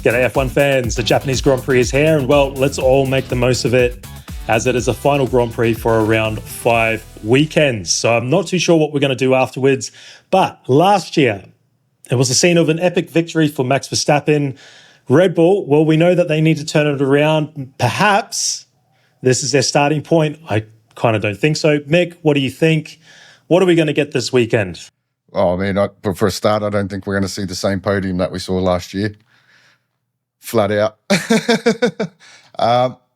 G'day F1 fans, the Japanese Grand Prix is here and well, let's all make the most of it as it is a final Grand Prix for around 5 weekends. So I'm not too sure what we're going to do afterwards, but last year it was a scene of an epic victory for Max Verstappen. Red Bull, well, we know that they need to turn it around. Perhaps this is their starting point. I kind of don't think so. Mick, what do you think? What are we going to get this weekend? Oh, I mean, for a start, I don't think we're going to see the same podium that we saw last year. Flat out.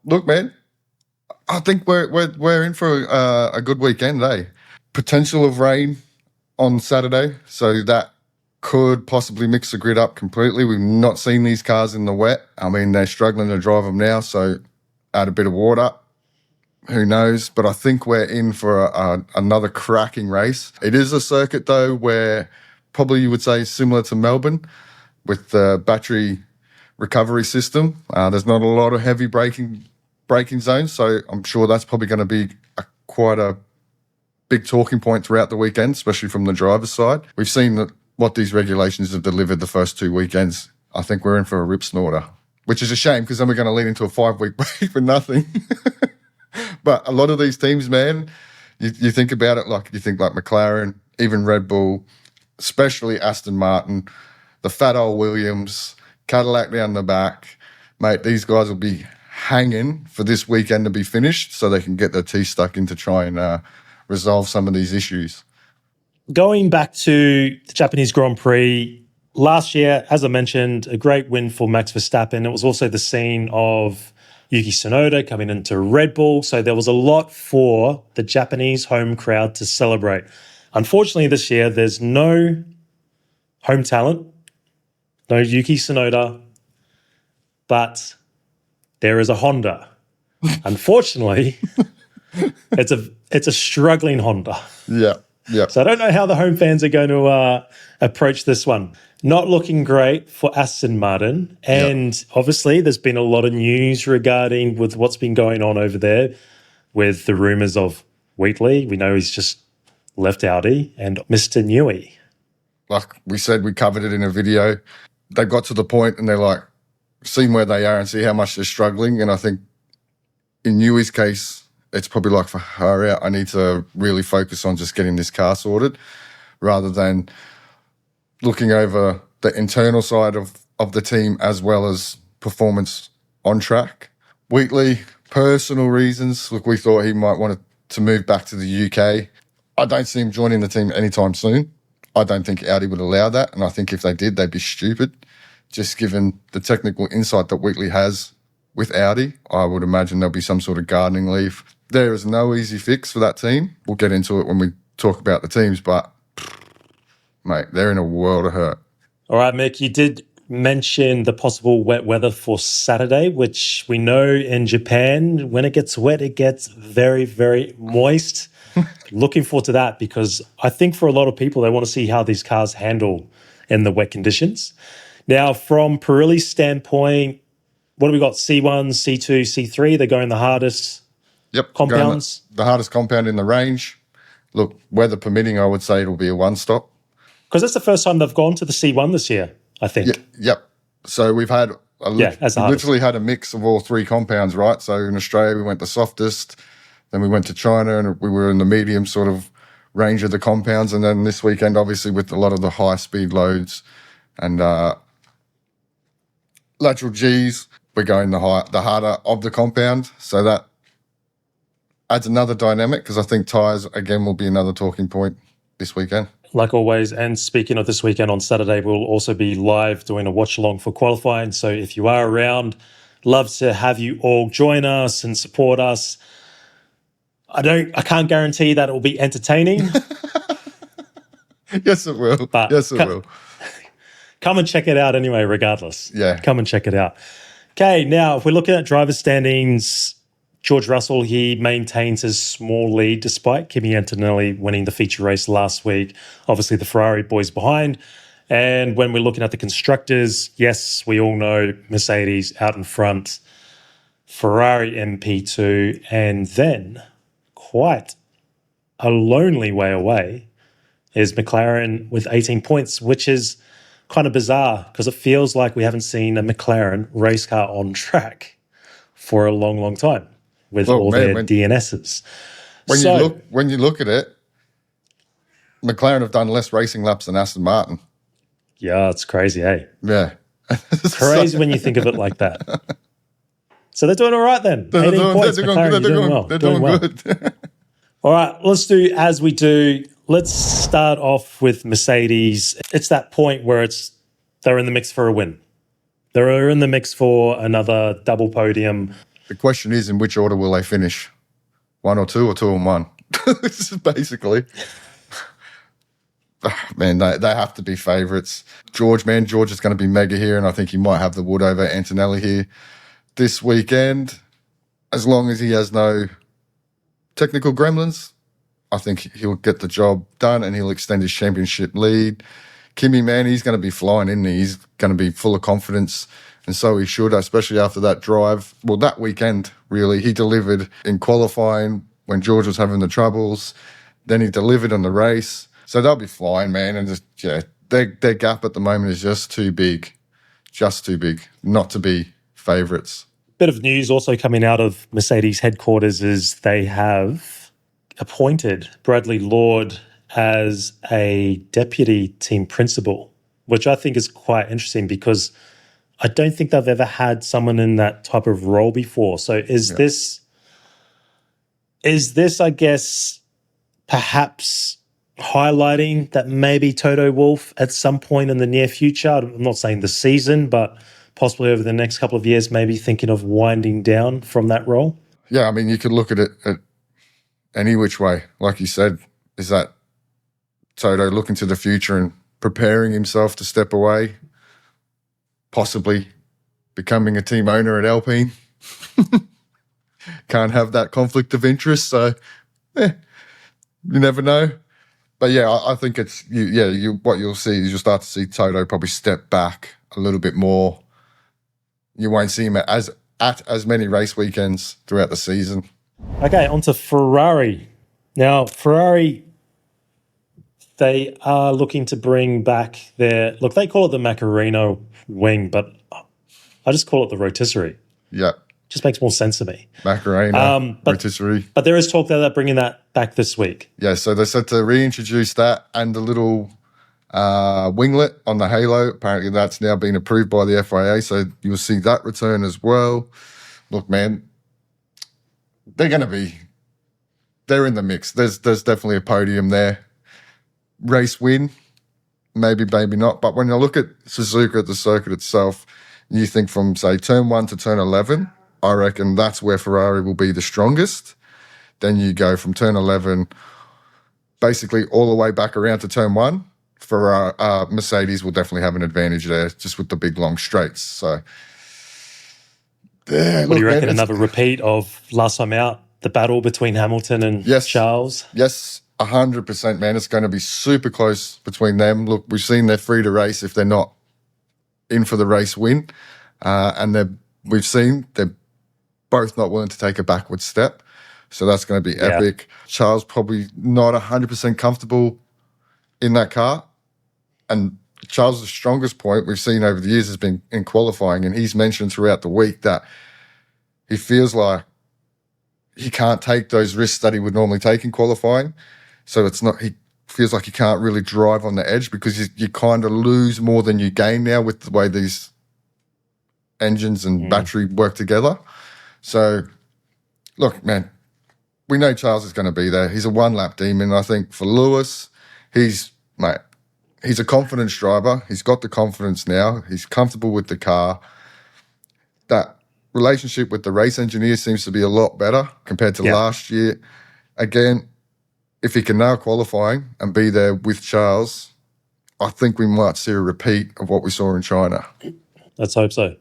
Look, man, I think we're in for a good weekend, eh? Potential of rain on Saturday, so that could possibly mix the grid up completely. We've not seen these cars in the wet. I mean, they're struggling to drive them now, so add a bit of water. Who knows? But I think we're in for another cracking race. It is a circuit, though, where probably you would say similar to Melbourne with the battery recovery system. There's not a lot of heavy braking zones, so I'm sure that's probably going to be quite a big talking point throughout the weekend, especially from the driver's side. We've seen what these regulations have delivered the first 2 weekends. I think we're in for a rip snorter, which is a shame because then we're going to lead into a 5-week break for nothing. But a lot of these teams, man, you think about it, like you think like McLaren, even Red Bull, especially Aston Martin, the fat old Williams, Cadillac down the back. Mate, these guys will be hanging for this weekend to be finished so they can get their teeth stuck in to try and resolve some of these issues. Going back to the Japanese Grand Prix, last year, as I mentioned, a great win for Max Verstappen. It was also the scene of Yuki Tsunoda coming into Red Bull. So there was a lot for the Japanese home crowd to celebrate. Unfortunately, this year, there's no home talent, no Yuki Tsunoda, but there is a Honda. Unfortunately, it's a struggling Honda. Yeah. So I don't know how the home fans are going to approach this one. Not looking great for Aston Martin. And obviously there's been a lot of news regarding with what's been going on over there with the rumours of Wheatley. We know he's just left Audi and Mr. Newey. Like we said, we covered it in a video. They got to the point and they're like, seeing where they are and see how much they're struggling. And I think in Newey's case, it's probably like for her, I need to really focus on just getting this car sorted rather than looking over the internal side of the team as well as performance on track. Wheatley, personal reasons. Look, we thought he might want to move back to the UK. I don't see him joining the team anytime soon. I don't think Audi would allow that. And I think if they did, they'd be stupid. Just given the technical insight that Wheatley has with Audi, I would imagine there'll be some sort of gardening leave. There is no easy fix for that team. We'll get into it when we talk about the teams, but mate, they're in a world of hurt. All right, Mick, you did mention the possible wet weather for Saturday, which we know in Japan, when it gets wet, it gets very, very moist. Looking forward to that because I think for a lot of people, they want to see how these cars handle in the wet conditions. Now, from Pirelli's standpoint, what do we got? C1, C2, C3, they're going the hardest compounds? The hardest compound in the range. Look, weather permitting, I would say it'll be a one-stop. Because that's the first time they've gone to the C1 this year, I think. Yep. So we've had literally had a mix of all three compounds, right? So in Australia, we went the softest, then we went to China and we were in the medium sort of range of the compounds. And then this weekend, obviously, with a lot of the high-speed loads and lateral Gs, we're going the harder of the compound. So that adds another dynamic because I think tyres, again, will be another talking point this weekend. Like always, and speaking of this weekend, on Saturday, we'll also be live doing a watch-along for qualifying. So if you are around, love to have you all join us and support us. I can't guarantee that it will be entertaining. Yes, it will. But yes, it will. Come and check it out anyway, regardless. Yeah. Come and check it out. Okay, now, if we're looking at driver standings, George Russell, he maintains his small lead despite Kimi Antonelli winning the feature race last week. Obviously, the Ferrari boys behind. And when we're looking at the constructors, yes, we all know Mercedes out in front, Ferrari MP2, and then quite a lonely way away is McLaren with 18 points, which is kind of bizarre because it feels like we haven't seen a McLaren race car on track for a long, long time with all their DNSs. When you look at it, McLaren have done less racing laps than Aston Martin. Yeah, it's crazy, eh? Yeah. It's crazy when you think of it like that. So they're doing all right then. 18 points, McLaren, you're doing well. They're doing good. All right, let's do as we do. Let's start off with Mercedes. It's that point where they're in the mix for a win. They're in the mix for another double podium. The question is, in which order will they finish? 1 or 2 or 2 and 1? This is basically... Man, they have to be favourites. George is going to be mega here, and I think he might have the wood over Antonelli here this weekend. As long as he has no technical gremlins, I think he'll get the job done and he'll extend his championship lead. Kimi, man, he's going to be flying, isn't he? He's going to be full of confidence, and so he should, especially after that drive. Well, that weekend, really. He delivered in qualifying when George was having the troubles. Then he delivered on the race. So they'll be flying, man, and just their gap at the moment is just too big not to be favourites. Bit of news also coming out of Mercedes headquarters is they have appointed Bradley Lord as a deputy team principal, which I think is quite interesting because I don't think they've ever had someone in that type of role before. So is this, I guess, perhaps highlighting that maybe Toto Wolff at some point in the near future, I'm not saying the season, but possibly over the next couple of years, maybe thinking of winding down from that role? Yeah, I mean, you could look at it at any which way. Like you said, is that Toto looking to the future and preparing himself to step away, possibly becoming a team owner at Alpine? Can't have that conflict of interest, so you never know. But yeah, I think it's what you'll see is you'll start to see Toto probably step back a little bit more. You won't see him at as many race weekends throughout the season. Okay, on to Ferrari. Now, Ferrari, they are looking to bring back they call it the Macarena wing, but I just call it the rotisserie. Yeah. Just makes more sense to me. Macarena, rotisserie. But there is talk that they're bringing that back this week. Yeah, so they said to reintroduce that and the little winglet on the halo. Apparently that's now been approved by the FIA, so you'll see that return as well. Look, man, they're in the mix. There's definitely a podium there. Race win, maybe not. But when you look at Suzuka, the circuit itself, you think from, say, turn 1 to turn 11, I reckon that's where Ferrari will be the strongest. Then you go from turn 11 basically all the way back around to turn 1. For Mercedes will definitely have an advantage there, just with the big long straights. So, what do you reckon? Another repeat of last time out, the battle between Hamilton and Charles? Yes, 100%, man. It's going to be super close between them. Look, we've seen they're free to race if they're not in for the race win, and we've seen they're both not willing to take a backward step. So that's going to be epic. Charles probably not 100% comfortable in that car. And Charles' strongest point we've seen over the years has been in qualifying, and he's mentioned throughout the week that he feels like he can't take those risks that he would normally take in qualifying. So he feels like he can't really drive on the edge because you kind of lose more than you gain now with the way these engines and battery work together. So, look, man, we know Charles is going to be there. He's a one-lap demon. I think for Lewis, he's a confidence driver. He's got the confidence now. He's comfortable with the car. That relationship with the race engineer seems to be a lot better compared to last year. Again, if he can nail qualifying and be there with Charles, I think we might see a repeat of what we saw in China. Let's hope so. It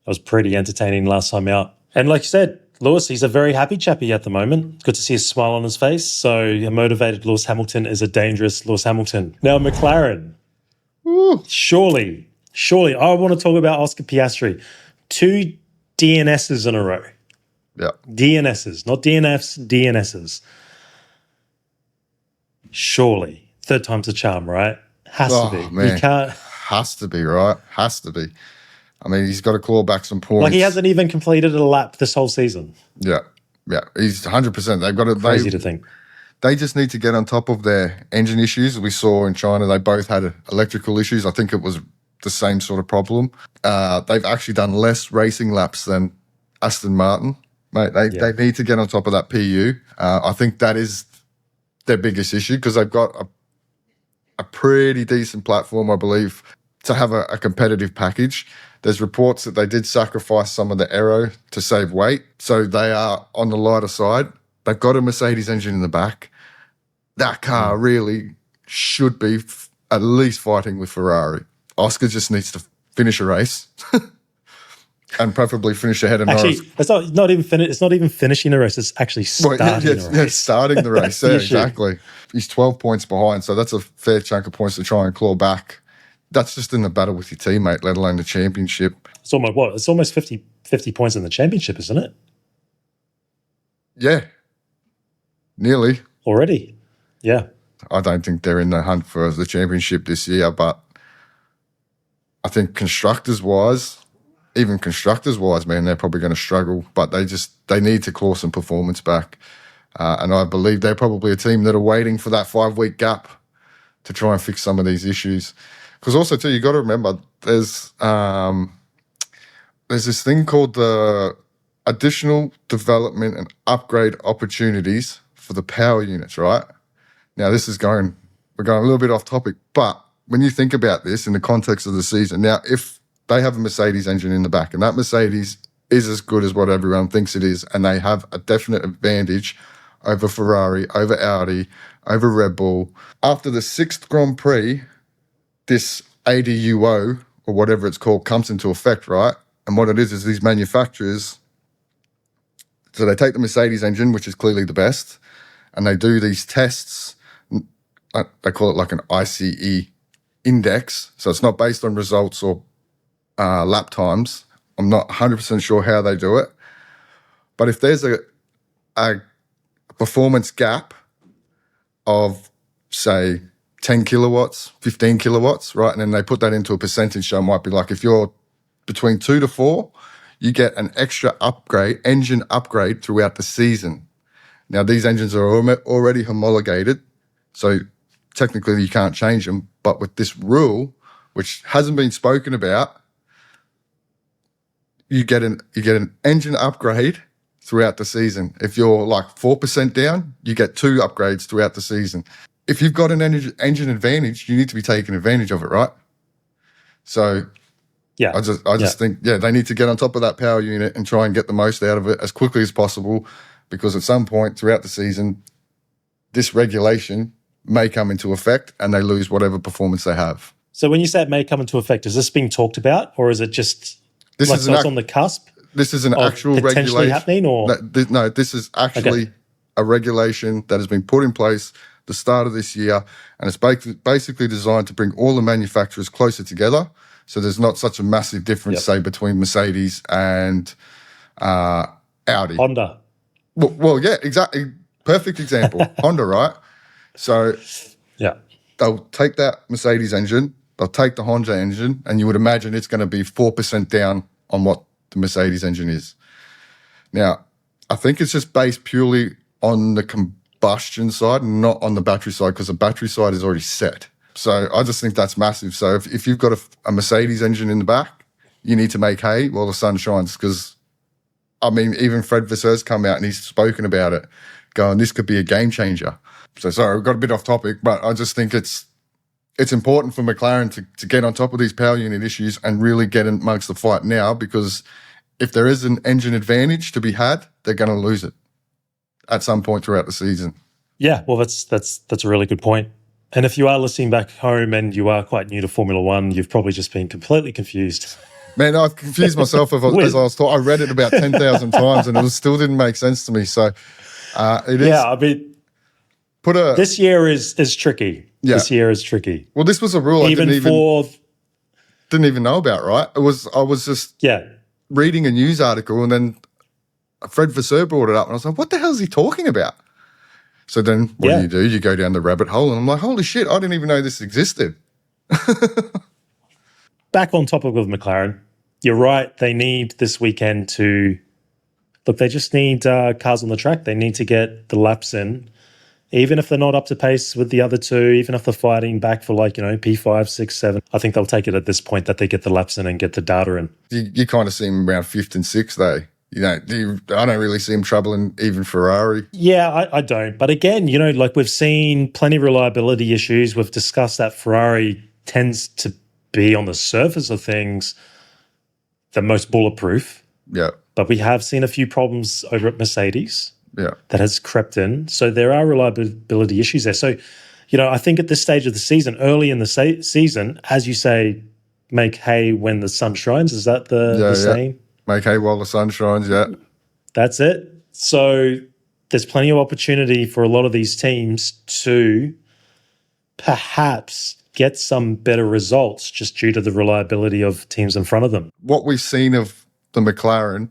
was pretty entertaining last time out. And like you said, Lewis, he's a very happy chappy at the moment. Good to see a smile on his face. So a motivated Lewis Hamilton is a dangerous Lewis Hamilton. Now, McLaren. Ooh. Surely, I want to talk about Oscar Piastri. 2 DNSs in a row. Yeah. DNSs, not DNFs, DNSs. Surely. Third time's a charm, right? Has to be. Man. You can't. Has to be, right? Has to be. I mean, he's got to claw back some points. Like he hasn't even completed a lap this whole season. Yeah. He's 100%. They've got to. Crazy to think. They just need to get on top of their engine issues. We saw in China they both had electrical issues. I think it was the same sort of problem. They've actually done less racing laps than Aston Martin. Mate, they need to get on top of that PU. I think that is their biggest issue because they've got a pretty decent platform, I believe, to have a competitive package. There's reports that they did sacrifice some of the aero to save weight, so they are on the lighter side. They've got a Mercedes engine in the back. That car really should be at least fighting with Ferrari. Oscar just needs to finish a race and preferably finish ahead of Norris. It's not even finishing a race. It's actually starting a race. Yeah, starting the race. Yeah, exactly. He's 12 points behind, so that's a fair chunk of points to try and claw back. That's just in the battle with your teammate, let alone the championship. It's almost what? It's almost 50 points in the championship, isn't it? Yeah. Nearly. Already. Yeah. I don't think they're in the hunt for the championship this year, but I think constructors-wise, man, they're probably going to struggle, but they need to claw some performance back. And I believe they're probably a team that are waiting for that 5-week gap to try and fix some of these issues. Because also, too, you got to remember, there's this thing called the additional development and upgrade opportunities for the power units, right? Now, we're going a little bit off topic, but when you think about this in the context of the season, now, if they have a Mercedes engine in the back and that Mercedes is as good as what everyone thinks it is, and they have a definite advantage over Ferrari, over Audi, over Red Bull, after the 6th Grand Prix, this ADUO, or whatever it's called, comes into effect, right? And what it is these manufacturers, so they take the Mercedes engine, which is clearly the best, and they do these tests. They call it like an ICE index. So it's not based on results or lap times. I'm not 100% sure how they do it. But if there's a performance gap of, say, 10 kilowatts, 15 kilowatts, right? And then they put that into a percentage. So it might be like if you're between 2 to 4, you get an extra engine upgrade throughout the season. Now, these engines are already homologated, so technically you can't change them. But with this rule, which hasn't been spoken about, you get an engine upgrade throughout the season. If you're like 4% down, you get 2 upgrades throughout the season. If you've got an engine advantage, you need to be taking advantage of it, right? So yeah, I just think they need to get on top of that power unit and try and get the most out of it as quickly as possible, because at some point throughout the season, this regulation may come into effect and they lose whatever performance they have. So when you say it may come into effect, is this being talked about, or is it just it's on the cusp? This is an actual regulation happening, or no? This is actually a regulation that has been put in place the start of this year, and it's basically designed to bring all the manufacturers closer together, so there's not such a massive difference, say, between Mercedes and Audi. Honda. Well, yeah, exactly. Perfect example. Honda, right? So they'll take that Mercedes engine, they'll take the Honda engine, and you would imagine it's going to be 4% down on what the Mercedes engine is. Now, I think it's just based purely on the combustion side, not on the battery side, because the battery side is already set. So I just think that's massive. So if you've got a Mercedes engine in the back, you need to make hay while the sun shines, because, I mean, even Fred Vasseur's come out and he's spoken about it, going, this could be a game changer. So sorry, we got a bit off topic, but I just think it's important for McLaren to get on top of these power unit issues and really get amongst the fight now, because if there is an engine advantage to be had, they're going to lose it at some point throughout the season. Yeah, well, that's a really good point. And if you are listening back home and you are quite new to Formula One, you've probably just been completely confused. Man, I've confused myself as I was taught. I read it about 10,000 times and it still didn't make sense to me. So it is. Yeah, I mean, this year is tricky. Yeah. This year is tricky. Well, this was a rule I didn't even know about, right? I was just reading a news article, and then Fred Vasseur brought it up, and I was like, what the hell is he talking about? So then what do? You go down the rabbit hole, and I'm like, holy shit, I didn't even know this existed. back on topic of McLaren, you're right. They need this weekend to look. They just need cars on the track. They need to get the laps in, even if they're not up to pace with the other two. Even if they're fighting back for P5, 6, 7. I think they'll take it at this point that they get the laps in and get the data in. You kind of see them around 5th and 6th, though. I don't really see them troubling even Ferrari. Yeah, I don't. But again, we've seen plenty of reliability issues. We've discussed that Ferrari tends to be on the surface of things the most bulletproof. Yeah. But we have seen a few problems over at Mercedes. Yeah. That has crept in. So there are reliability issues there. So, I think at this stage of the season, early in the season, as you say, make hay when the sun shines. Is that the saying? Make hay while the sun shines, yeah. That's it. So there's plenty of opportunity for a lot of these teams to perhaps get some better results just due to the reliability of teams in front of them. What we've seen of the McLaren,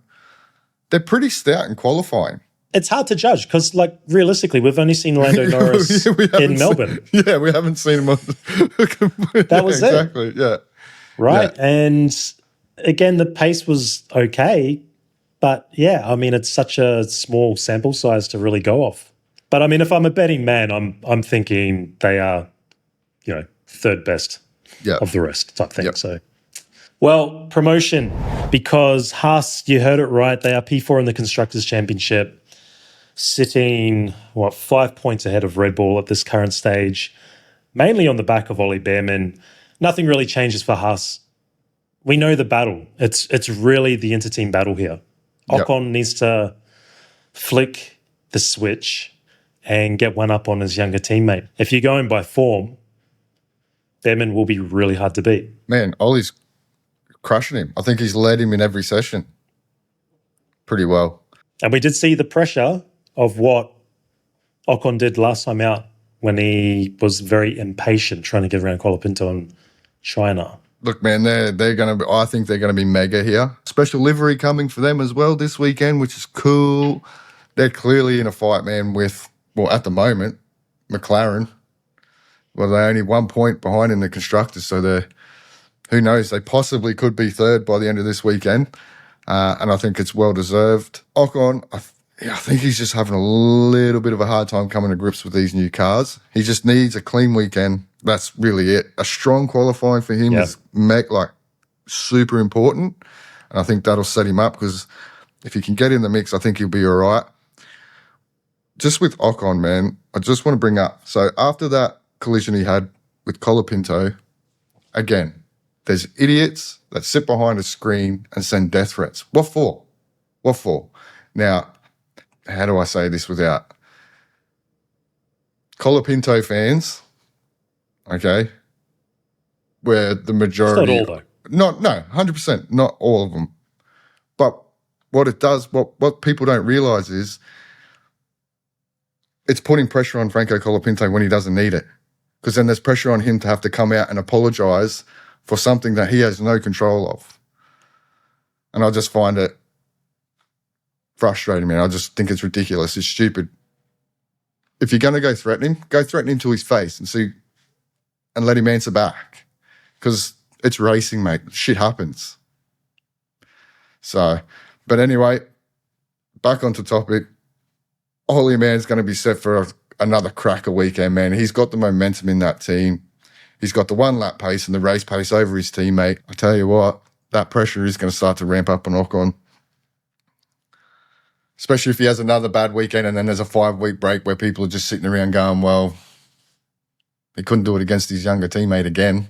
they're pretty stout in qualifying. It's hard to judge because, realistically, we've only seen Lando Norris in Melbourne. We haven't seen him on that was it. Exactly, yeah. Right. Yeah. And again, the pace was okay, but it's such a small sample size to really go off. But if I'm a betting man, I'm thinking they are, third best of the rest type thing. Yep. So, well, promotion, because Haas, you heard it right, they are P4 in the Constructors' Championship, sitting 5 points ahead of Red Bull at this current stage, mainly on the back of Ollie Behrman. Nothing really changes for Haas. We know the battle. It's really the inter-team battle here. Ocon needs to flick the switch and get one up on his younger teammate. If you're going by form, Behrman will be really hard to beat. Man, Ollie's crushing him. I think he's led him in every session pretty well. And we did see the pressure of what Ocon did last time out when he was very impatient trying to get around Colapinto in China. Look, man, they're going to. I think they're going to be mega here. Special livery coming for them as well this weekend, which is cool. They're clearly in a fight, man. With at the moment, McLaren. Well, they're only 1 point behind in the constructors, so they're. Who knows? They possibly could be third by the end of this weekend, and I think it's well deserved. Ocon, I think he's just having a little bit of a hard time coming to grips with these new cars. He just needs a clean weekend. That's really it. A strong qualifying for him is super important, and I think that'll set him up because if he can get in the mix, I think he'll be all right. Just with Ocon, man, I just want to bring up, so after that collision he had with Colapinto, again, there's idiots that sit behind a screen and send death threats. What for? What for? Now, how do I say this without Colapinto fans? Okay, where the majority, it's not all though. 100%, not all of them. But what it does, what people don't realize is, it's putting pressure on Franco Colapinto when he doesn't need it, because then there's pressure on him to have to come out and apologise for something that he has no control of, and I just find it frustrating, man. I just think it's ridiculous. It's stupid. If you're going to go threaten him to his face and see. And let him answer back, because it's racing, mate. Shit happens. So, but anyway, back onto topic. Ollie, man's going to be set for another cracker weekend, man. He's got the momentum in that team. He's got the 1 lap pace and the race pace over his teammate. I tell you what, that pressure is going to start to ramp up on Ocon. Especially if he has another bad weekend and then there's a 5-week break where people are just sitting around going, well, he couldn't do it against his younger teammate again.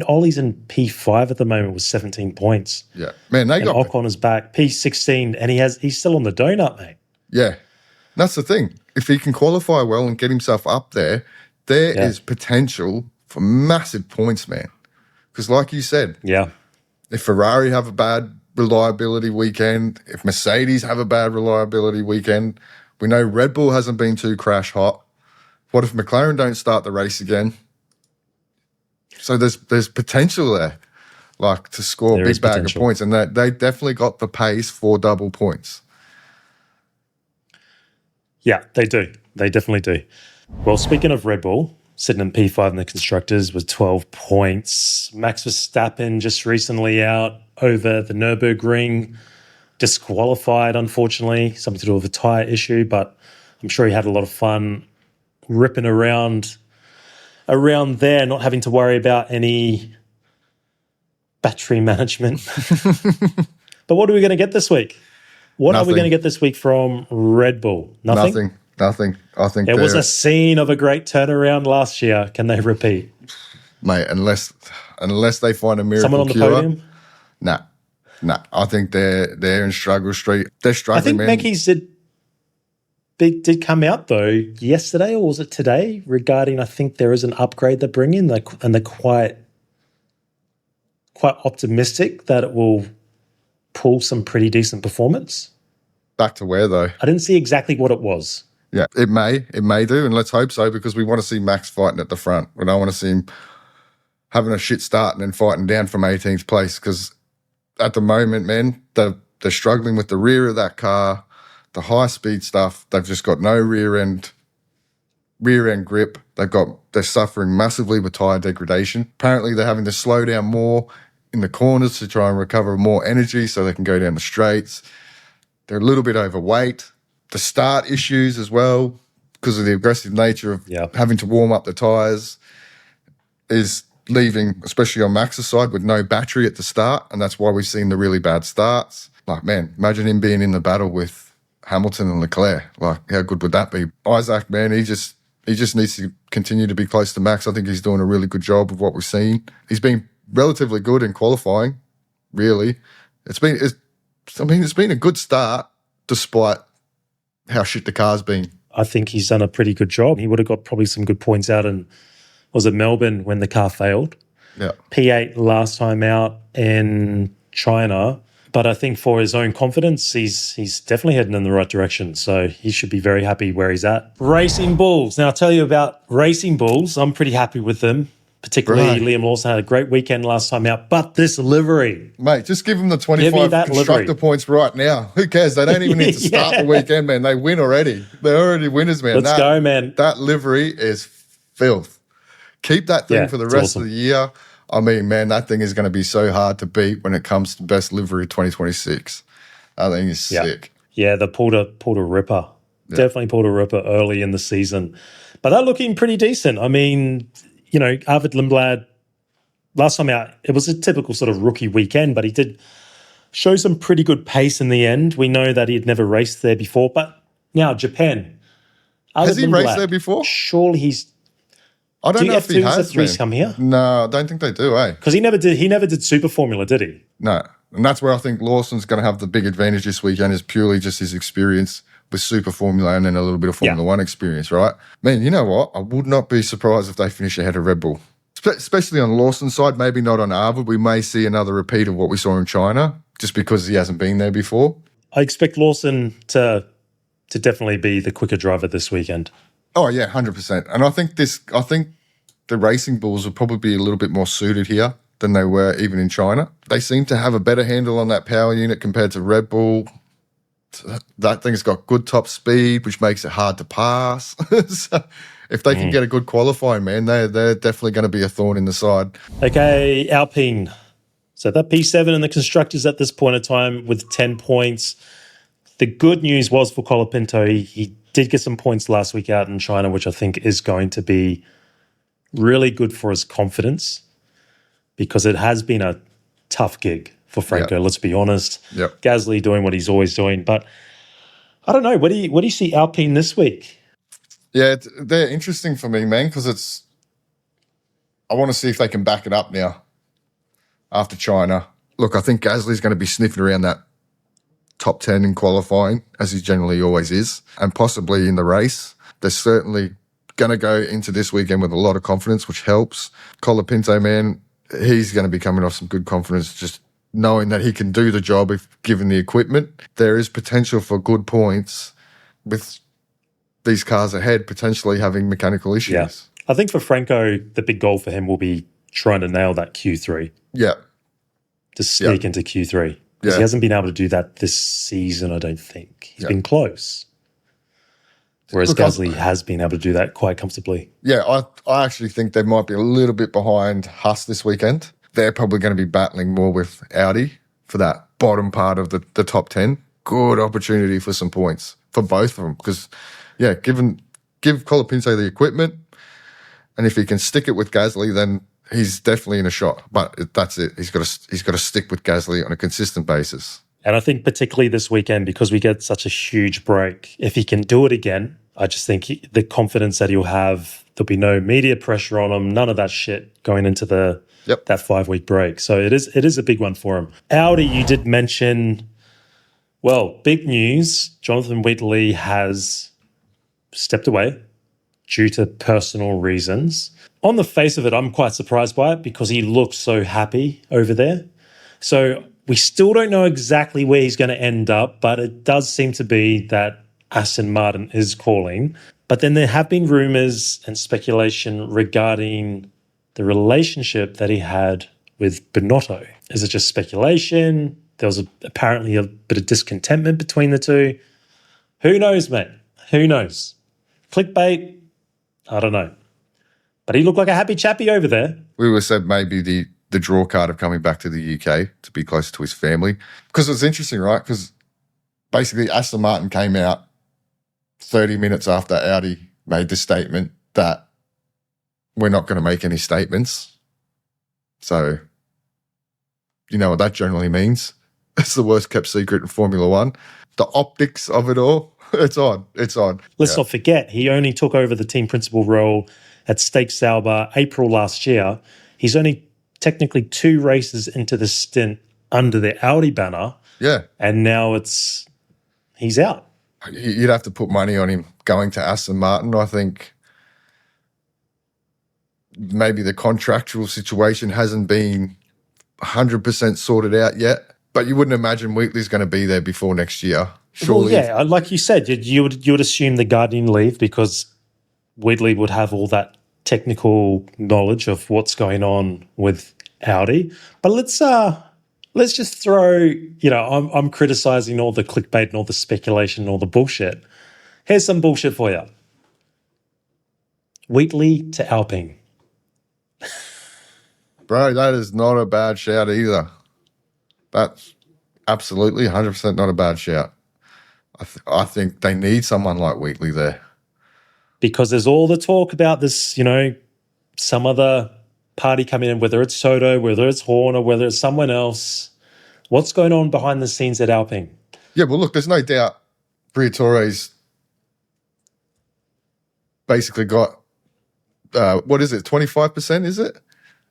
Ollie's in P5 at the moment with 17 points. Yeah. Man, Ocon is back, P16, and he's still on the donut, mate. Yeah. That's the thing. If he can qualify well and get himself up there, there is potential for massive points, man. Because like you said, if Ferrari have a bad reliability weekend, if Mercedes have a bad reliability weekend, we know Red Bull hasn't been too crash hot. What if McLaren don't start the race again? So there's potential there, to score a big bag of points, and they definitely got the pace for double points. Yeah, they do. They definitely do. Well, speaking of Red Bull, sitting in P5 in the constructors with 12 points. Max Verstappen just recently out over the Nürburgring, disqualified, unfortunately, something to do with a tyre issue, but I'm sure he had a lot of fun ripping around there, not having to worry about any battery management. But what are we going to get this week? What are we going to get this week from Red Bull? Nothing? Nothing. I think it was a scene of a great turnaround last year. Can they repeat? Mate, unless they find a miracle Someone on the cure, podium? Nah. I think they're in struggle street. They're struggling, I think Mekis did come out, though, yesterday, or was it today, regarding I think there is an upgrade they're bringing, and they're quite optimistic that it will pull some pretty decent performance. Back to where, though? I didn't see exactly what it was. Yeah, it may do, and let's hope so, because we want to see Max fighting at the front. We don't want to see him having a shit start and then fighting down from 18th place, because at the moment, man, they're struggling with the rear of that car, the high-speed stuff. They've just got no rear end grip. They're suffering massively with tyre degradation. Apparently, they're having to slow down more in the corners to try and recover more energy so they can go down the straights. They're a little bit overweight. The start issues as well, because of the aggressive nature of having to warm up the tyres, is leaving, especially on Max's side, with no battery at the start, and that's why we've seen the really bad starts. Like, man, imagine him being in the battle with Hamilton and Leclerc. Like, how good would that be? Isaac, man, he just needs to continue to be close to Max. I think he's doing a really good job of what we've seen. He's been relatively good in qualifying, really. It's been a good start despite how shit the car's been. I think he's done a pretty good job. He would have got probably some good points out in, was it Melbourne when the car failed? Yeah. P8 last time out in China. But I think for his own confidence, he's definitely heading in the right direction. So he should be very happy where he's at. Racing Bulls. Now, I'll tell you about Racing Bulls. I'm pretty happy with them. Particularly Liam Lawson had a great weekend last time out. But this livery. Mate, just give them the 25 constructor points right now. Who cares? They don't even need to start the weekend, man. They win already. They're already winners, man. Let's go, man. That livery is filth. Keep that thing for the rest of the year. I mean, man, that thing is going to be so hard to beat when it comes to best livery 2026. I think it's sick. Yeah, they pulled a ripper. Yeah. Definitely pulled a ripper early in the season. But they're looking pretty decent. I mean, you know, Arvid Lindblad, last time out, it was a typical sort of rookie weekend, but he did show some pretty good pace in the end. We know that he had never raced there before. But now, Japan. Has he raced there before? Surely he's... I don't know if he has, F2s come here? No, I don't think they do, eh? Because he never did Super Formula, did he? No. And that's where I think Lawson's going to have the big advantage this weekend, is purely just his experience with Super Formula and then a little bit of Formula One experience, right? Man, you know what? I would not be surprised if they finish ahead of Red Bull. Especially on Lawson's side, maybe not on Arvid. We may see another repeat of what we saw in China, just because he hasn't been there before. I expect Lawson to definitely be the quicker driver this weekend. Oh, yeah, 100%. And I think the Racing Bulls will probably be a little bit more suited here than they were even in China. They seem to have a better handle on that power unit compared to Red Bull. That thing's got good top speed, which makes it hard to pass. So if they can get a good qualifying, man, they're definitely going to be a thorn in the side. Okay, Alpine. So that P7 in the constructors at this point in time with 10 points. The good news was for Colapinto, he did get some points last week out in China, which I think is going to be really good for his confidence, because it has been a tough gig for Franco, let's be honest. Yep. Gasly doing what he's always doing. But I don't know, what do you see Alpine this week? Yeah, they're interesting for me, man, because I want to see if they can back it up now after China. Look, I think Gasly's going to be sniffing around that top 10 in qualifying, as he generally always is, and possibly in the race. They're certainly going to go into this weekend with a lot of confidence, which helps. Colapinto, man, he's going to be coming off some good confidence, just knowing that he can do the job if given the equipment. There is potential for good points with these cars ahead potentially having mechanical issues. Yeah. I think for Franco, the big goal for him will be trying to nail that Q3. Yeah. To sneak into Q3. Because he hasn't been able to do that this season, I don't think. He's been close. whereas Look, Gasly has been able to do that quite comfortably. Yeah, I actually think they might be a little bit behind Haas this weekend. They're probably going to be battling more with Audi for that bottom part of the top 10. Good opportunity for some points for both of them because, yeah, give Colapinto the equipment, and if he can stick it with Gasly, then he's definitely in a shot. But that's it. He's got to stick with Gasly on a consistent basis. And I think particularly this weekend, because we get such a huge break, if he can do it again, I just think the confidence that he'll have, there'll be no media pressure on him, none of that shit going into that 5-week break. So it is a big one for him. Audi, you did mention, well, big news. Jonathan Wheatley has stepped away due to personal reasons. On the face of it, I'm quite surprised by it because he looks so happy over there. So we still don't know exactly where he's going to end up, but it does seem to be that Aston Martin is calling. But then there have been rumours and speculation regarding the relationship that he had with Binotto. Is it just speculation? There was apparently a bit of discontentment between the two. Who knows, mate? Who knows? Clickbait? I don't know. But he looked like a happy chappy over there. We were said maybe the draw card of coming back to the UK to be closer to his family. Because it's interesting, right? Because basically Aston Martin came out 30 minutes after Audi made the statement that we're not going to make any statements. So, you know what that generally means. It's the worst kept secret in Formula One. The optics of it all, it's on. It's on. Let's not forget, he only took over the team principal role at Stake Sauber April last year. He's only technically 2 races into the stint under the Audi banner. Yeah. And now he's out. You'd have to put money on him going to Aston Martin. I think maybe the contractual situation hasn't been 100% sorted out yet, but you wouldn't imagine Wheatley's going to be there before next year. Surely. Well, yeah, like you said, you would assume the guardian leave because Wheatley would have all that technical knowledge of what's going on with Audi. But let's just throw, I'm criticizing all the clickbait and all the speculation and all the bullshit. Here's some bullshit for you. Wheatley to Alpine. Bro, that is not a bad shout either. That's absolutely 100% not a bad shout. I think they need someone like Wheatley there. Because there's all the talk about this, some other party coming in, whether it's Toto, whether it's Horner, whether it's someone else. What's going on behind the scenes at Alpine? Yeah, well, look, there's no doubt Briatore's basically got, 25%, is it?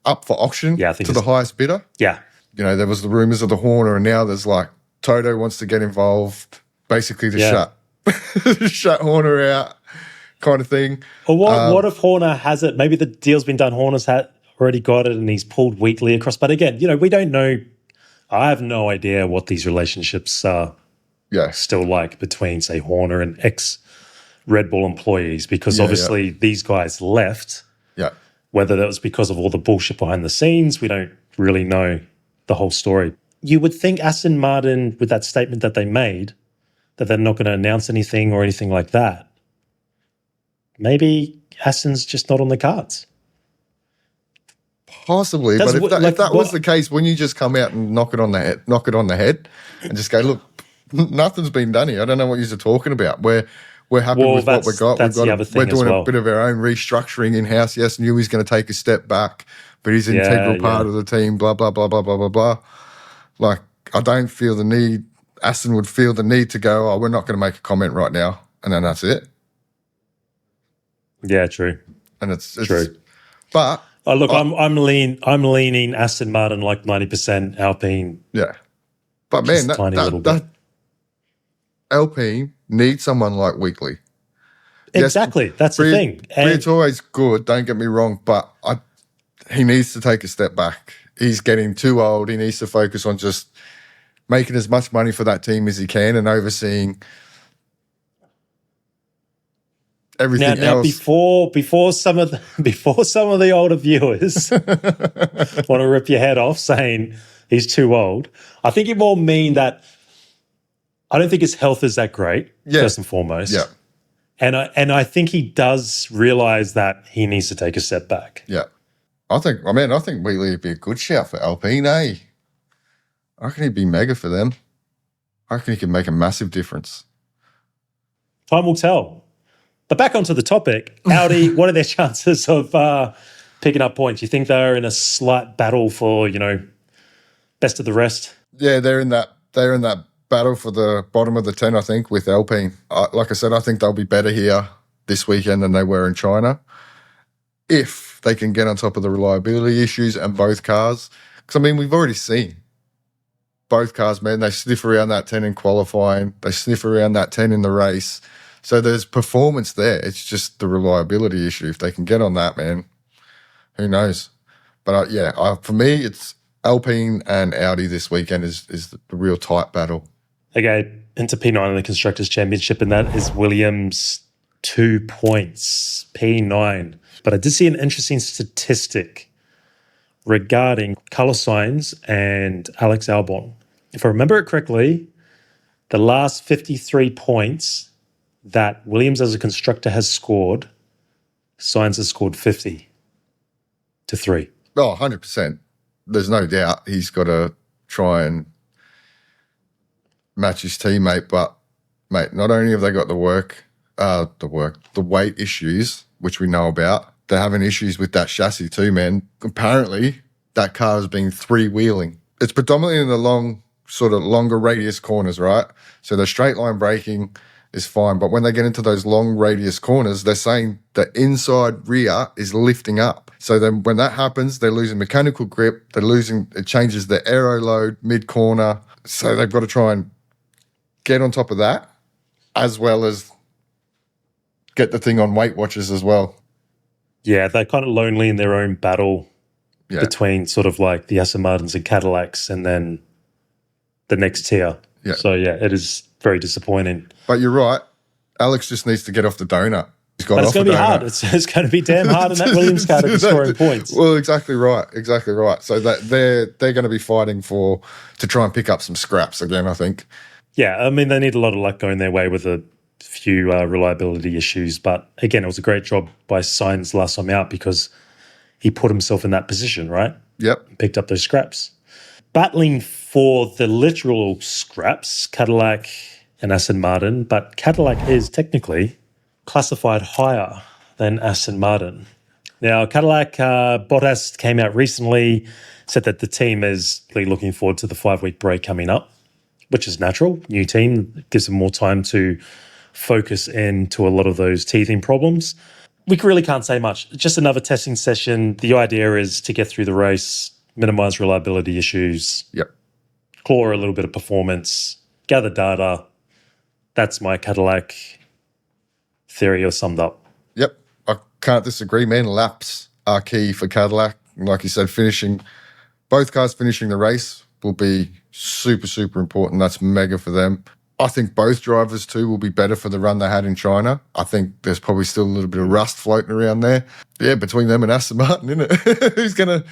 Up for auction I think to the highest bidder. Yeah. There was the rumours of the Horner, and now there's like Toto wants to get involved, basically to shut Horner out kind of thing. Well, what if Horner has it? Maybe the deal's been done, Horner's already got it, and he's pulled Wheatley across. But again, we don't know. I have no idea what these relationships are still like between, say, Horner and ex-Red Bull employees, because obviously these guys left. Yeah. Whether that was because of all the bullshit behind the scenes, we don't really know the whole story. You would think Aston Martin, with that statement that they made, that they're not going to announce anything or anything like that. Maybe Aston's just not on the cards. Possibly, but if that was the case, when you just come out and knock it on the head, and just go, look, nothing's been done here. I don't know what you're talking about. We're happy with what we got. We're doing a bit of our own restructuring in-house. Yes, Newey's going to take a step back, but he's an integral part of the team, blah, blah, blah, blah, blah, blah, blah. Like, I don't feel the need, Aston would feel the need to go, we're not going to make a comment right now, and then that's it. Yeah, true. And it's true. But look, I'm leaning Aston Martin like 90%, Alpine. Yeah. But man, that Alpine needs someone like Wheatley. Exactly. Yes, that's the thing. Briatore's good, don't get me wrong, but he needs to take a step back. He's getting too old. He needs to focus on just making as much money for that team as he can and overseeing everything now, else. Before some of the older viewers want to rip your head off saying he's too old, I think it more mean that I don't think his health is that great, first and foremost. Yeah. And I think he does realize that he needs to take a step back. Yeah. I think Wheatley would be a good shout for Alpine, eh? I reckon he'd be mega for them. I reckon he could make a massive difference. Time will tell. But back onto the topic, Audi, what are their chances of picking up points? You think they're in a slight battle for, best of the rest? Yeah, they're in that battle for the bottom of the 10, I think, with Alpine. Like I said, I think they'll be better here this weekend than they were in China if they can get on top of the reliability issues and both cars. Because, we've already seen both cars, man, they sniff around that 10 in qualifying. They sniff around that 10 in the race. So there's performance there. It's just the reliability issue. If they can get on that, man, who knows? But, for me, it's Alpine and Audi this weekend is the real tight battle. Okay, into P9 in the Constructors' Championship, and that is Williams 2 points, P9. But I did see an interesting statistic regarding Carlos Sainz and Alex Albon. If I remember it correctly, the last 53 points that Williams as a constructor has scored, Sainz has scored 50 to 3. Oh, 100%. There's no doubt he's got to try and match his teammate. But, mate, not only have they got the weight issues, which we know about, they're having issues with that chassis too, man. Apparently, that car has been three-wheeling. It's predominantly in the longer radius corners, right? So the straight line braking is fine. But when they get into those long radius corners, they're saying the inside rear is lifting up. So then when that happens, they're losing mechanical grip. It changes the aero load mid-corner. So they've got to try and get on top of that, as well as get the thing on Weight Watchers as well. Yeah, they're kind of lonely in their own battle between sort of like the Aston Martins and Cadillacs and then the next tier. Yeah. So, it is very disappointing. But you're right. Alex just needs to get off the donut. But it's going to be hard. It's going to be damn hard in that Williams car to be scoring points. Well, exactly right. So that they're going to be fighting to try and pick up some scraps again, I think. Yeah, they need a lot of luck going their way with a few reliability issues. But again, it was a great job by Sainz last time out because he put himself in that position, right? Yep. Picked up those scraps. Battling for the literal scraps, Cadillac and Aston Martin, but Cadillac is technically classified higher than Aston Martin. Now, Cadillac, Bottas came out recently, said that the team is really looking forward to the 5-week break coming up, which is natural. New team gives them more time to focus into a lot of those teething problems. We really can't say much. Just another testing session. The idea is to get through the race, minimize reliability issues, claw a little bit of performance, gather data. That's my Cadillac theory or summed up. Yep. I can't disagree, man. Laps are key for Cadillac. Like you said, both cars finishing the race will be super, super important. That's mega for them. I think both drivers too will be better for the run they had in China. I think there's probably still a little bit of rust floating around there. Yeah, between them and Aston Martin, isn't it? Who's going to...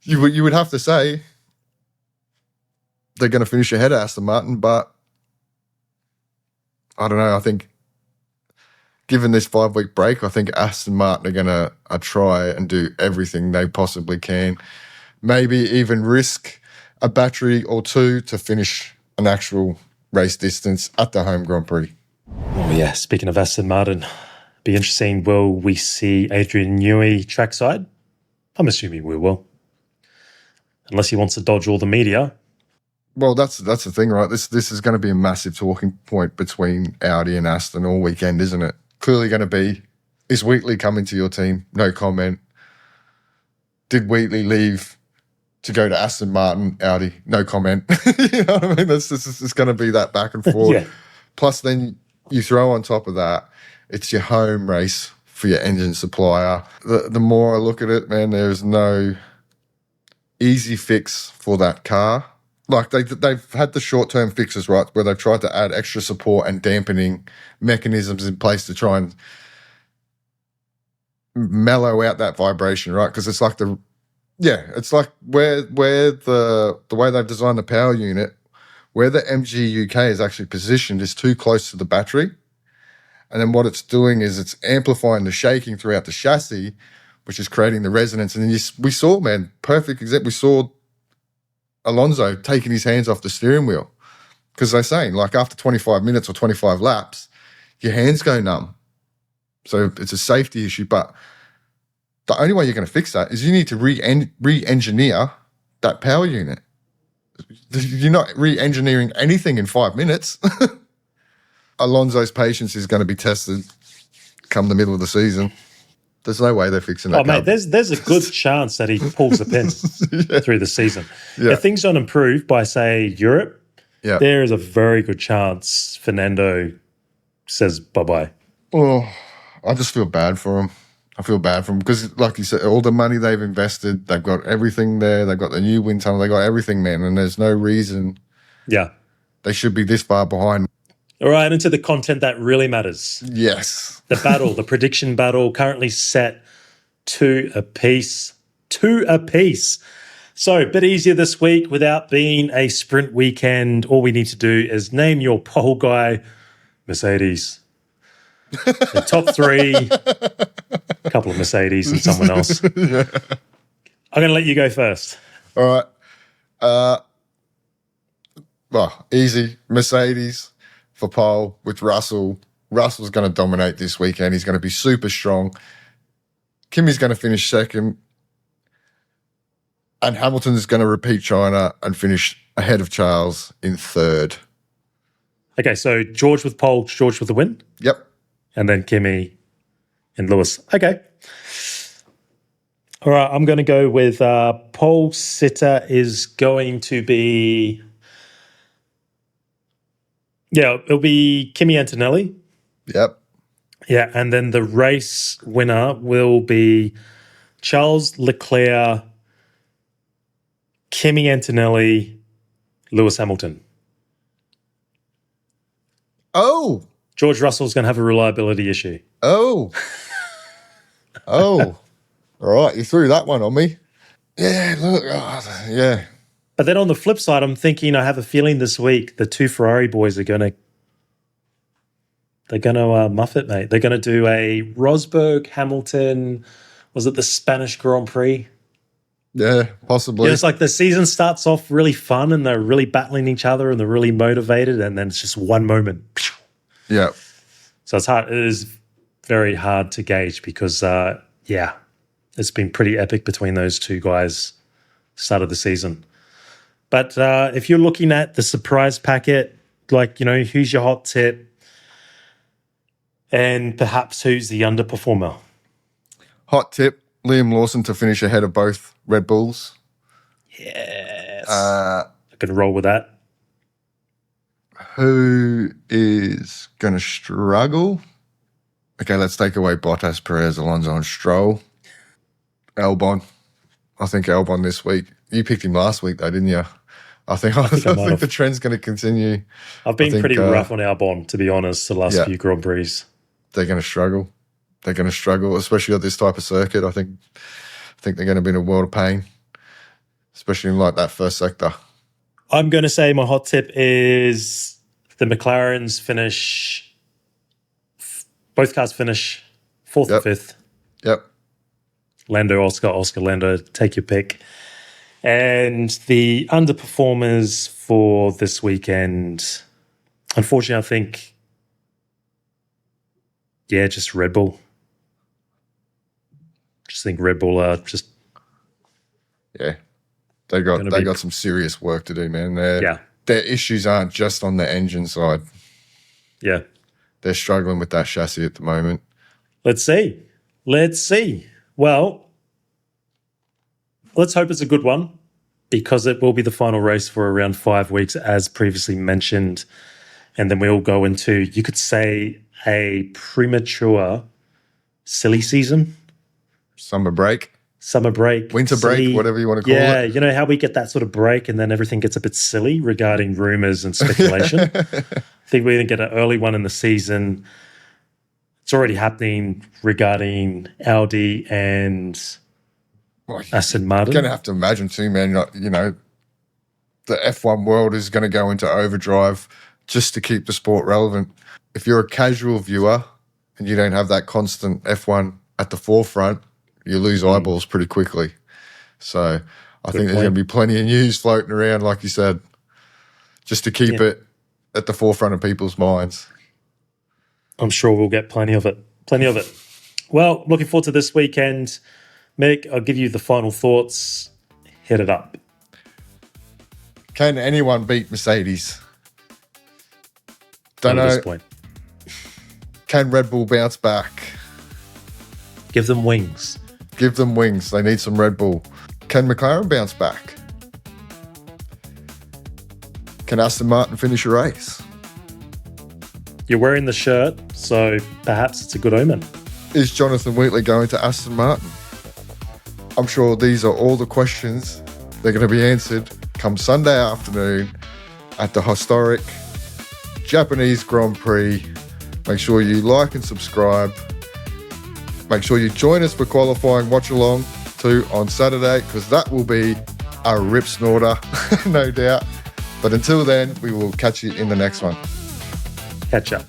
You would have to say they're going to finish ahead of Aston Martin, but I don't know. I think given this 5-week break, I think Aston Martin are going to try and do everything they possibly can. Maybe even risk a battery or two to finish an actual race distance at the home Grand Prix. Oh yeah, speaking of Aston Martin, be interesting. Will we see Adrian Newey trackside? I'm assuming we will. Unless he wants to dodge all the media. Well, that's the thing, right? This is going to be a massive talking point between Audi and Aston all weekend, isn't it? Clearly going to be, is Wheatley coming to your team? No comment. Did Wheatley leave to go to Aston Martin, Audi? No comment. You know what I mean? It's going to be that back and forth. Yeah. Plus then you throw on top of that, it's your home race for your engine supplier. The more I look at it, man, there's no easy fix for that car. Like they've had the short-term fixes, right, where they've tried to add extra support and dampening mechanisms in place to try and mellow out that vibration, right? Because it's like it's like where the way they've designed the power unit, where the MG UK is actually positioned is too close to the battery. And then what it's doing is it's amplifying the shaking throughout the chassis, which is creating the resonance. And then we saw, man, perfect example. We saw Alonso taking his hands off the steering wheel because they're saying, like, after 25 minutes or 25 laps, your hands go numb. So it's a safety issue. But the only way you're going to fix that is you need to re-engineer that power unit. You're not re-engineering anything in 5 minutes. Alonso's patience is going to be tested come the middle of the season. There's no way they're fixing that. Oh, mate, there's a good chance that he pulls the pin through the season. Yeah. If things don't improve by, say, Europe, there is a very good chance Fernando says bye-bye. Oh, I just feel bad for him. I feel bad for him because, like you said, all the money they've invested, they've got everything there. They've got the new wind tunnel. They've got everything, man, and there's no reason they should be this far behind. All right, into the content that really matters. Yes. The battle, the prediction battle, currently set 2 apiece. 2 apiece. So a bit easier this week without being a sprint weekend. All we need to do is name your pole guy, Mercedes. The top 3, a couple of Mercedes and someone else. I'm going to let you go first. All right. Well, easy. Mercedes for pole with Russell. Russell's going to dominate this weekend. He's going to be super strong. Kimi's going to finish second. And Hamilton's going to repeat China and finish ahead of Charles in third. Okay, so George with pole, George with the win? Yep. And then Kimi and Lewis. Okay. All right, I'm going to go with pole sitter is going to be... Yeah, it'll be Kimi Antonelli. Yep. Yeah, and then the race winner will be Charles Leclerc, Kimi Antonelli, Lewis Hamilton. Oh. George Russell's going to have a reliability issue. Oh. All right, you threw that one on me. Yeah, look. Oh, yeah. But then on the flip side, I'm thinking, I have a feeling this week the 2 Ferrari boys are going to muff it, mate. They're going to do a Rosberg, Hamilton, was it the Spanish Grand Prix? Yeah, possibly. It's like the season starts off really fun and they're really battling each other and they're really motivated and then it's just one moment. Yeah. So it's hard. It is very hard to gauge because, it's been pretty epic between those 2 guys start of the season. But if you're looking at the surprise packet, like, who's your hot tip and perhaps who's the underperformer? Hot tip, Liam Lawson to finish ahead of both Red Bulls. Yes. I can roll with that. Who is going to struggle? Okay, let's take away Bottas, Perez, Alonso, and Stroll. Albon. I think Albon this week. You picked him last week, though, didn't you? I think the trend's going to continue. I've been pretty rough on Albon, to be honest, the last few Grand Prix. They're going to struggle. They're going to struggle, especially at this type of circuit. I think they're going to be in a world of pain, especially in like that first sector. I'm going to say my hot tip is the McLarens finish, both cars finish 4th and 5th. Yep. Lando, Oscar, Lando, take your pick. And the underperformers for this weekend, unfortunately, I think, just Red Bull. Just think Red Bull are just... Yeah. They got some serious work to do, man. Their issues aren't just on the engine side. Yeah. They're struggling with that chassis at the moment. Let's see. Well, let's hope it's a good one because it will be the final race for around 5 weeks, as previously mentioned. And then we'll go into, you could say, a premature silly season. Summer break. Winter break, whatever you want to call it. Yeah, you know how we get that sort of break and then everything gets a bit silly regarding rumours and speculation. I think we're going to get an early one in the season. It's already happening regarding Audi and Aston Martin. You're going to have to imagine too, man, the F1 world is going to go into overdrive just to keep the sport relevant. If you're a casual viewer and you don't have that constant F1 at the forefront, you lose eyeballs pretty quickly. So I think there's going to be plenty of news floating around, like you said, just to keep it at the forefront of people's minds. I'm sure we'll get plenty of it. Well, looking forward to this weekend. Mick, I'll give you the final thoughts. Hit it up. Can anyone beat Mercedes? Don't Not at know. this point. Can Red Bull bounce back? Give them wings. Give them wings. They need some Red Bull. Can McLaren bounce back? Can Aston Martin finish a race? You're wearing the shirt, so perhaps it's a good omen. Is Jonathan Wheatley going to Aston Martin? I'm sure these are all the questions they're going to be answered come Sunday afternoon at the historic Japanese Grand Prix. Make sure you like and subscribe. Make sure you join us for qualifying watch along too on Saturday, because that will be a rip snorter, no doubt. But until then, we will catch you in the next one. Catch up.